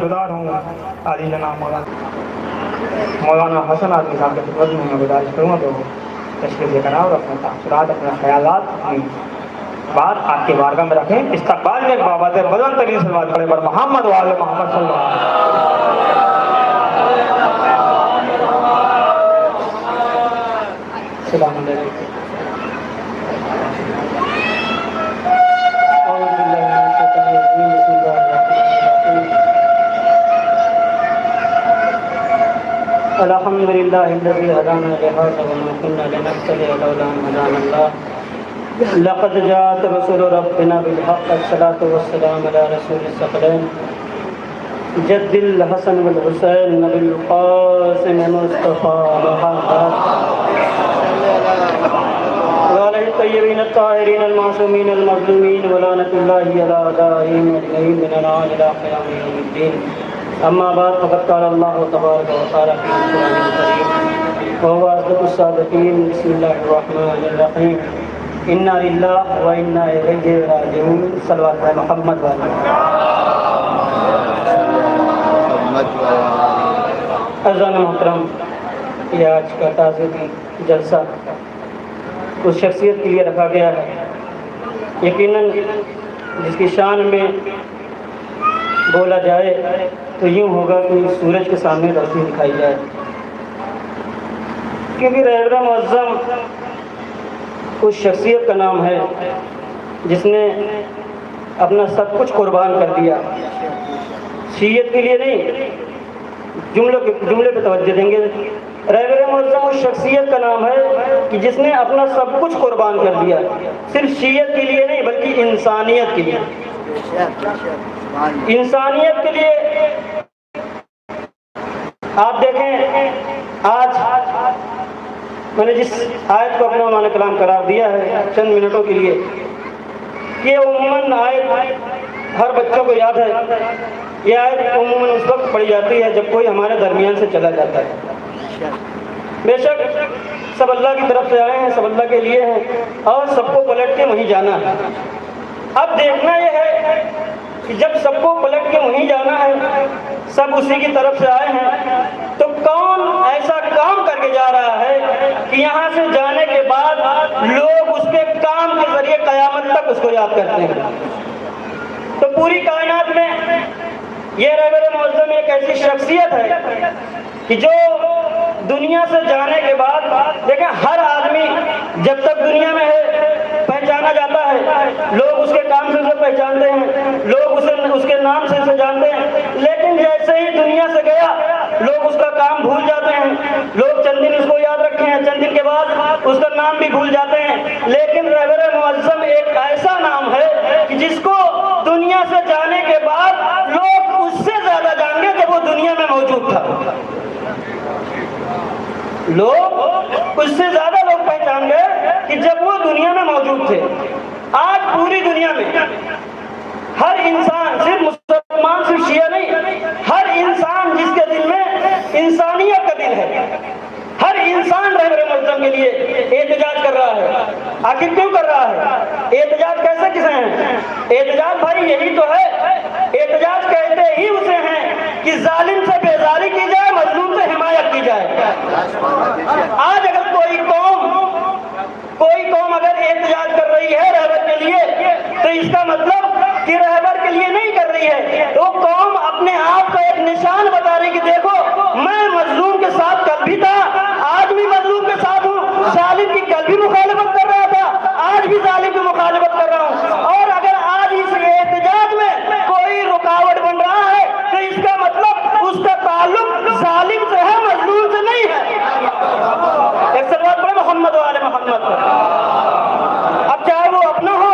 گزار ہوں عالی جناب مولانا حسن آدمی صاحب کے خدمت میں گزارش کروں گا تو تشریف لے کر آؤ اور اپنے تاثرات اپنے خیالات اپنی بات آپ کی بارگاہ میں رکھیں. استقبال میں بابت بلند ترین صلوات پڑھے پر محمد و آل محمد صلی اللہ علیہ وسلم. السلام علیکم. الحمد للہ الذی ہدانا لہذا وما كنا لنهتدی لولا ان هدانا اللہ لقد جاءت رسول ربنا بالحق الصلاة والسلام على رسول الثقلین جد الحسن والحسین نبی القاسم مصطفى محمد وعلى الطیبین الطاہرین المعصومین المظلومین ولعنة اللہ علی اعدائهم اجمعین من الان الى قیام یوم الدین. اما بعد فقد قال الله تبارك وتعالى في القرآن الكريم وهو أصدق الصادقين. بسم الله الرحمن الرحيم. إنا لله وإنا إليه راجعون. صلوات على محمد وعلى اذان محترم. یہ آج کا تعزیتی جلسہ اس شخصیت کے لیے رکھا گیا ہے یقیناً جس کی شان میں بولا جائے تو یوں ہوگا کہ سورج کے سامنے روشنی دکھائی جائے، کیونکہ رہبر معظم اس شخصیت کا نام ہے جس نے اپنا سب کچھ قربان کر دیا. شیعت کے لیے نہیں، جملے پہ توجہ دیں گے. رہبر معظم اس شخصیت کا نام ہے کہ جس نے اپنا سب کچھ قربان کر دیا، صرف شیعت کے لیے نہیں بلکہ انسانیت کے لیے. انسانیت کے لیے آپ دیکھیں آج میں نے جس آیت کو اپنا عنوان کلام قرار دیا ہے چند منٹوں کے لیے، یہ عموماً آیت ہر بچوں کو یاد ہے. یہ آیت عموماً اس وقت پڑھی جاتی ہے جب کوئی ہمارے درمیان سے چلا جاتا ہے. بے شک سب اللہ کی طرف سے آئے ہیں، سب اللہ کے لیے ہیں اور سب کو پلٹ کے وہیں جانا ہے. اب دیکھنا یہ ہے کہ جب سب کو پلٹ کے وہیں جانا ہے، سب اسی کی طرف سے آئے ہیں، تو کون ایسا کام کر کے جا رہا ہے کہ یہاں سے جانے کے بعد لوگ اس کے کام کے ذریعے قیامت تک اس کو یاد کرتے ہیں. تو پوری کائنات میں یہ رہبر معظم ایک ایسی شخصیت ہے کہ جو دنیا سے جانے کے بعد دیکھیں ہر آدمی جب تک دنیا میں ہے پہچانا جاتا ہے، لوگ اس کے کام سے اسے پہچانتے ہیں، لوگ اس کے نام سے اسے جانتے ہیں. لیکن جیسے ہی دنیا سے گیا لوگ اس کا کام بھول جاتے ہیں، لوگ چند دن اس کو یاد رکھتے ہیں، چند دن کے بعد اس کا نام بھی بھول جاتے ہیں. لیکن رہبر معظم ایک ایسا نام ہے کہ جس کو دنیا سے جانے کے بعد لوگ اس سے زیادہ جان گے کہ وہ دنیا میں موجود تھا. لوگ اس سے زیادہ لوگ پہچان گئے کہ جب وہ دنیا میں موجود تھے. آج پوری دنیا میں ہر انسان، صرف مسلمان صرف شیعہ نہیں، ہر انسان جس کے دل میں انسانیت کا دل ہے، ہر انسان رہبر معظم کے لیے احتجاج کر رہا ہے. آخر کیوں کر رہا ہے؟ احتجاج کیسے کسے ہیں؟ احتجاج بھائی یہی تو ہے. احتجاج کہتے ہی اسے ہیں کہ ظالم سے بیزاری کی جائے، مظلوم سے حمایت کی جائے. آج اگر کوئی قوم اگر احتجاج کر رہی ہے رہبر کے لیے تو اس کا مطلب کہ رہبر کے لیے نہیں کر رہی ہے، وہ قوم اپنے آپ کا ایک نشان بتا رہی کہ دیکھو میں مظلوم کے ساتھ کل بھی تھا، آج بھی مظلوم کے ساتھ ہوں. ظالم کی کل بھی مخالفت کر رہا تھا، آج بھی ظالم کی مخالفت کر رہا ہوں. اور اگر آج اس احتجاج میں کوئی رکاوٹ بن رہا ہے تو اس کا مطلب اس کا تعلق ظالم سے ہے، مظلوم سے نہیں ہے. ایک صلوات پڑھیں محمد و آل محمد. اب چاہے وہ اپنا ہو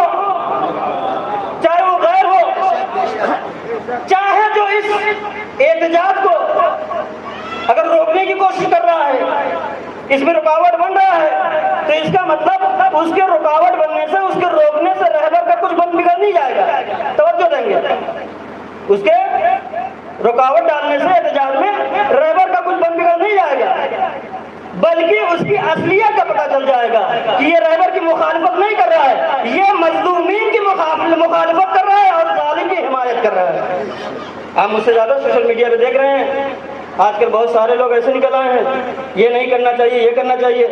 چاہے وہ غیر ہو، چاہے جو اس احتجاج کو اگر روکنے کی کوشش کر رہا ہے، اس میں رکاوٹ بن رہا ہے، تو اس کا مطلب اس کے رکاوٹ بننے سے، اس کے روکنے سے رہبر کا کچھ بن بگڑ نہیں جائے گا. توجہ دیں گے. اس کے رکاوٹ ڈالنے سے احتجاج میں رہبر کا کچھ بن بگڑ نہیں جائے گا، بلکہ اس کی اصلیت کا پتہ چل جائے گا کہ یہ رہبر کی مخالفت نہیں کر رہا ہے، یہ مظلومین کی مخالفت کر رہا ہے اور ظالم کی حمایت کر رہا ہے. آپ مجھ سے زیادہ سوشل میڈیا پہ دیکھ رہے ہیں آج کل بہت سارے لوگ ایسے نکل آئے ہیں، یہ نہیں کرنا چاہیے، یہ کرنا چاہیے،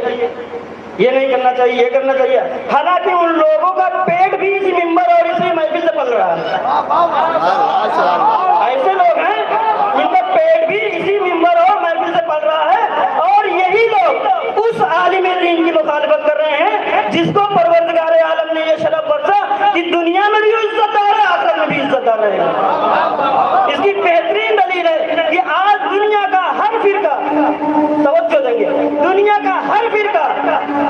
یہ نہیں کرنا چاہیے، یہ کرنا چاہیے، حالانکہ ان لوگوں کا پیٹ بھی اسی ممبر اور اسی محفل سے پل رہا ہے۔ ایسے لوگ ہیں جن کا پیٹ بھی اسی ممبر اور محفل سے پل رہا ہے، اور یہی لوگ اس عالم دین کی مخالفت کر رہے ہیں جس کو پروردگار عالم نے یہ شرف بخشا کہ دنیا میں بھی عزت دار ہے، آخرت میں بھی عزت دار رہے گا۔ اس کی بہترین دلیل ہے کہ آج دنیا کا ہر فرقہ، توجہ دیں گے، دنیا کا ہر فرقہ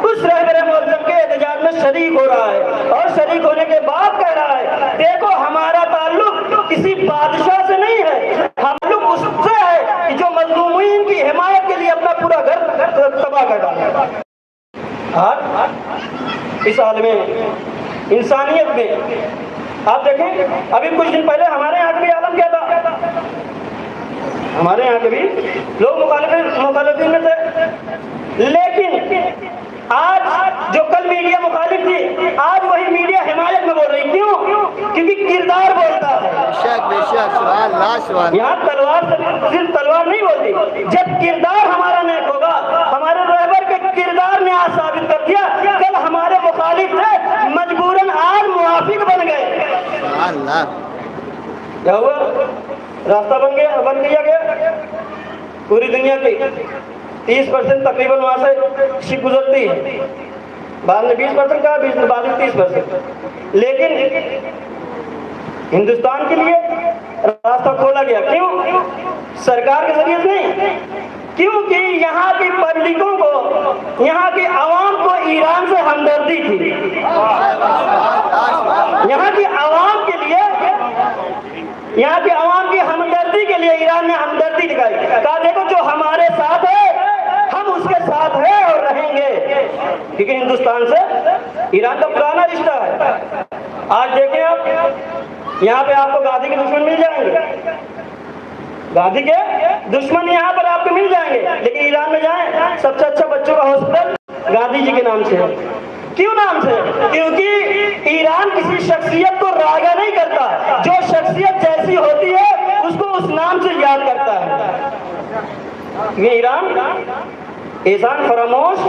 اس رہبر معظم کے احتجاج میں شریک ہو رہا ہے، اور شریک ہونے کے بعد کہہ رہا ہے دیکھو ہمارا تعلق کسی بادشاہ سے نہیں ہے، تعلق اس سے ہے کہ جو مظلومین کی حمایت کے لیے اپنا پورا گھر تباہ کر ڈالا۔ آج اس عالم انسانیت میں آپ دیکھیں، ابھی کچھ دن پہلے ہمارے یہاں بھی عالم کیا تھا، ہمارے یہاں کے بھی لوگ مخالفین میں تھے، لیکن آج جو کل میڈیا مخالف تھی آج وہی میڈیا حمایت میں بول رہی، کیوں؟ کیونکہ کردار بولتا ہے۔ یہاں تلوار صرف تلوار نہیں بولتی، جب کردار ہمارا نیک ہوگا، ہمارے رہبر کے کردار نے آج ثابت کر دیا، کل ہمارے مخالف تھے مجبوراً آج موافق بن گئے۔ کیا ہوا؟ راستہ بن گیا پوری دنیا کی 30% تقریباً وہاں سے شپ گزرتی ہے، بعد میں 20% کا، بعد میں 30%، لیکن ہندوستان کے لیے راستہ کھولا گیا، کیوں؟ سرکار کے ذریعے سے نہیں، کیونکہ یہاں کی پبلکوں کو، یہاں کی عوام کو ایران سے ہمدردی تھی، یہاں کی عوام کے لیے، یہاں کی عوام کی ہمدردی کے لیے ایران نے ہمدردی دکھائی، کہا دیکھو جو ہمارے ساتھ ہے ہم اس کے ساتھ ہیں اور رہیں گے، کیونکہ ہندوستان سے ایران کا پرانا رشتہ ہے۔ آج دیکھیں آپ یہاں پہ آپ کو گاندھی کے دشمن مل جائیں گے، گاندھی کے دشمن یہاں پر آپ کو مل جائیں گے، لیکن ایران میں جائیں سب سے اچھا بچوں کا ہاسپٹل گاندھی جی کے نام سے ہے۔ کیوں نام سے؟ کیونکہ ایران کسی شخصیت کو راگا نہیں کرتا، جو شخصیت جیسی ہوتی ہے اس کو اس نام سے یاد کرتا ہے۔ یہ ایران احسان فراموش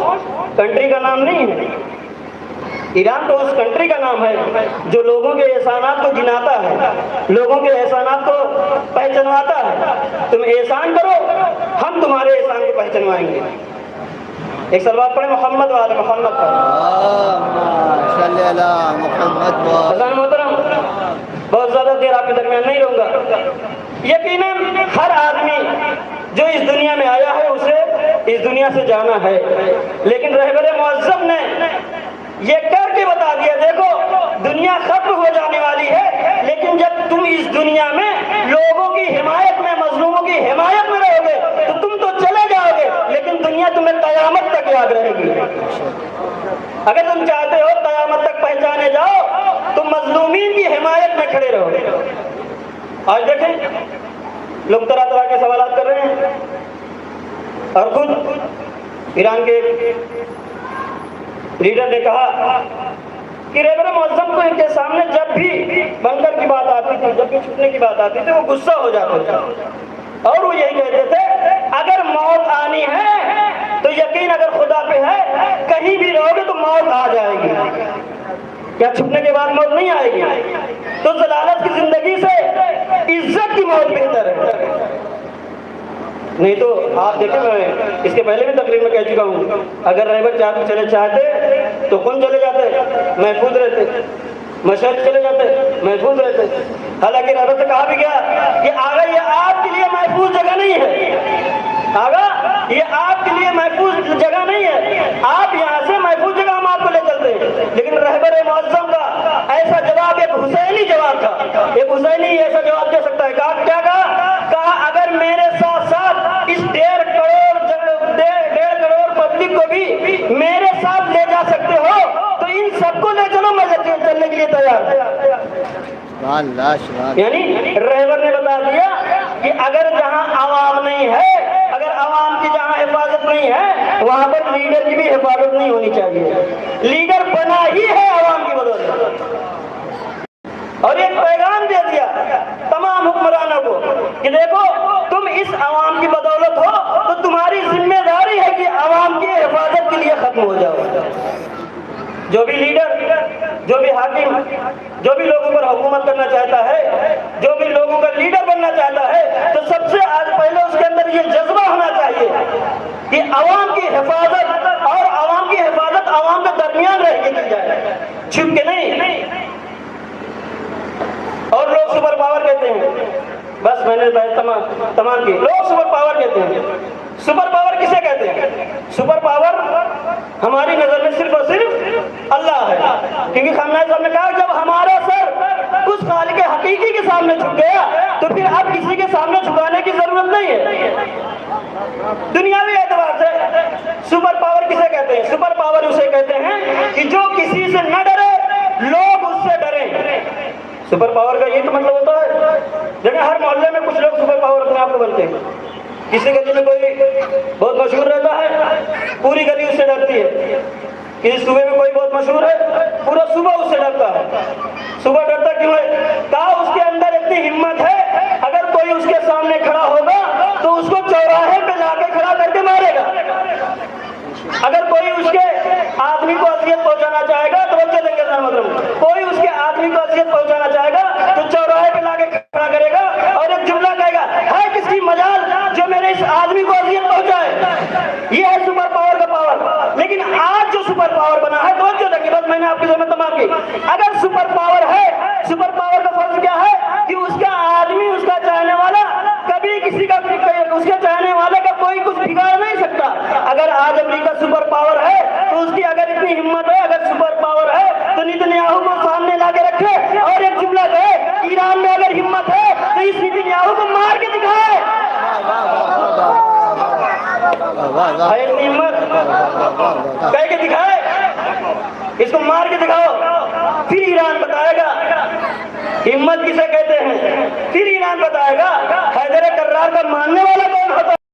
کنٹری کا نام نہیں ہے، ایران تو اس کنٹری کا نام ہے جو لوگوں کے احسانات کو گناتا ہے، لوگوں کے احسانات کو پہچنواتا ہے۔ تم احسان کرو، ہم تمہارے احسان کو پہچنوائیں گے۔ ایک سلوات پڑھیں محمد والے محمد پر۔ حضرات محترم، بہت زیادہ دیر آپ کے درمیان نہیں رہوں گا۔ یقیناً ہر آدمی جو اس دنیا میں آیا ہے اسے اس دنیا سے جانا ہے، لیکن رہبر معظم نے یہ کر کے بتا دیا دیکھو دنیا ختم ہو جانے والی ہے، لیکن جب تم اس دنیا میں لوگوں کی حمایت میں، مظلوموں کی حمایت میں رہو گے تو تم تو چلے جاؤ گے، لیکن دنیا تمہیں قیامت تک یاد رہے گی۔ اگر تم چاہتے ہو قیامت تک پہچانے جاؤ تو مظلومین کی حمایت میں کھڑے رہو۔ آج دیکھیں لوگ طرح طرح کے سوالات کر رہے ہیں، اور خود ایران کے لیڈر نے کہا کہ رہبر معظم کو ان کے سامنے جب بھی بنکر کی بات آتی تھی، جب بھی چھٹنے کی بات آتی تھی وہ غصہ ہو جاتا تھا، اور وہ یہی کہتے تھے اگر موت آنی ہے تو یقین اگر خدا پہ ہے کہیں بھی رہو گے تو موت آ جائے گی۔ کیا چھپنے کے بعد موت نہیں آئے گی؟ تو ضلالت کی زندگی سے عزت کی موت بہتر ہے۔ نہیں تو آپ دیکھیں، میں اس کے پہلے بھی تقریر میں کہہ چکا ہوں، اگر رہبر چلے چاہتے تو کون چلے جاتے؟ محفوظ رہتے، مشہد چلے جاتے، محفوظ رہتے۔ حالانکہ رہبر سے کہا بھی گیا کہ آگا یہ آپ کے لیے محفوظ جگہ نہیں ہے، آگا یہ آپ کے لیے محفوظ جگہ نہیں ہے، آپ یہاں سے محفوظ جگہ ہم آپ کو لے چلتے ہیں۔ لیکن رہبر معظم کا ایسا جواب ایک حسینی جواب تھا، ایک حسینی ایسا جواب دے سکتا ہے۔ کیا کہا اگر میرے ساتھ ساتھ اس 1.5 کروڑ پبلک کو بھی میرے ساتھ لے جا سکتے ہو تو ان سب کو لے چلو، میں چلنے کے لیے تیار ہوں۔ یعنی رہبر نے بتا دیا کہ اگر جہاں عوام نہیں ہے، اگر عوام کی جہاں حفاظت نہیں ہے وہاں پر لیڈر کی بھی حفاظت نہیں ہونی چاہیے۔ لیڈر بنا ہی ہے عوام کی بدولت۔ اور ایک پیغام دے دیا تمام حکمرانوں کو کہ دیکھو تم اس عوام کی بدولت ہو تو تمہاری ذمہ داری ہے کہ عوام کی حفاظت کے لیے ختم ہو جاؤ۔ جو بھی لیڈر، جو بھی حاکم، جو بھی لوگوں پر حکومت کرنا چاہتا ہے، جو بھی لوگوں کا لیڈر بننا چاہتا ہے، تو سب سے آج پہلے اس کے اندر یہ جذبہ ہونا چاہیے کہ عوام کی حفاظت، اور عوام کی حفاظت عوام کے درمیان رہ کے کی جائے، چھپ کے نہیں۔ اور لوگ سپر پاور کہتے ہیں، بس میں نے تمام کی، لوگ سپر پاور کہتے ہیں۔ سپر پاور کسے کہتے ہیں؟ سپر پاور ہماری نظر میں صرف اور صرف اللہ ہے، کیونکہ خامنہ صاحب نے کہا جب ہمارا سر اس خالق حقیقی کے سامنے جھک گیا تو پھر اب کسی کے سامنے جھکانے کی ضرورت نہیں ہے۔ دنیاوی اعتبار سے سپر پاور کسے کہتے ہیں؟ سپر پاور اسے کہتے ہیں کہ جو کسی سے نہ ڈرے، لوگ اس سے ڈریں۔ سپر پاور کا یہ تو مطلب ہوتا ہے، دیکھیں ہر محلے میں کچھ لوگ سپر پاور اپنے آپ کو بنتے ہیں۔ کسی گلی میں کوئی بہت مشہور رہتا ہے، پوری گلی اس سے ڈرتی ہے۔ کسی صوبے میں کوئی بہت مشہور ہے، پورا صوبہ اس سے ڈرتا ہے۔ صوبہ ڈرتا کیوں ہے؟ کہا اس کے اندر اتنی ہمت ہے، اگر کوئی اس کے سامنے کھڑا ہوگا تو اس کو چوراہے پہ لا کے کھڑا کر کے مارے گا۔ اگر کوئی اس کے آدمی کو اذیت پہنچانا چاہے گا تو وہ چلیں گے، کوئی اس کے آدمی کو اذیت پہنچانا چاہے گا تو چوراہے پہ لا کے کھڑا کرے گا اور ایک جملہ کہے گا، ہے کس کی مجال جو میرے اس آدمی کو اذیت پہنچائے۔ یہ ہے سپر پاور کا پاور۔ لیکن آج جو سپر پاور بنا ہے، توجہ دیکھیے، بس میں نے آپ کی ذمہ تمام کی، اگر سپر پاور ہے، سپر پاور کا فرض کیا ہے کہ اس کا آدمی، اس کا چاہنے والا کبھی کسی کا، اس کے چاہنے والے کا کوئی کچھ بگاڑ نہیں سکتا۔ اگر آج امریکہ سپر پاور ہے تو اس کی اگر اتنی ہمت ہے، اگر سپر پاور ہے تو نیتنیاہو کو سامنے لا کے رکھے اور ایک جملہ کہے، ایران میں اگر ہمت ہے تو اس نیتنیاہو کو مار کے دکھائے۔ اتنی ہمت کہہ کے دکھائے، اس کو مار کے دکھاؤ، پھر ایران بتائے گا ہمت کسے کہتے ہیں، پھر ایران بتائے گا حیدر کرار کا ماننے والا کون ہوتا ہے۔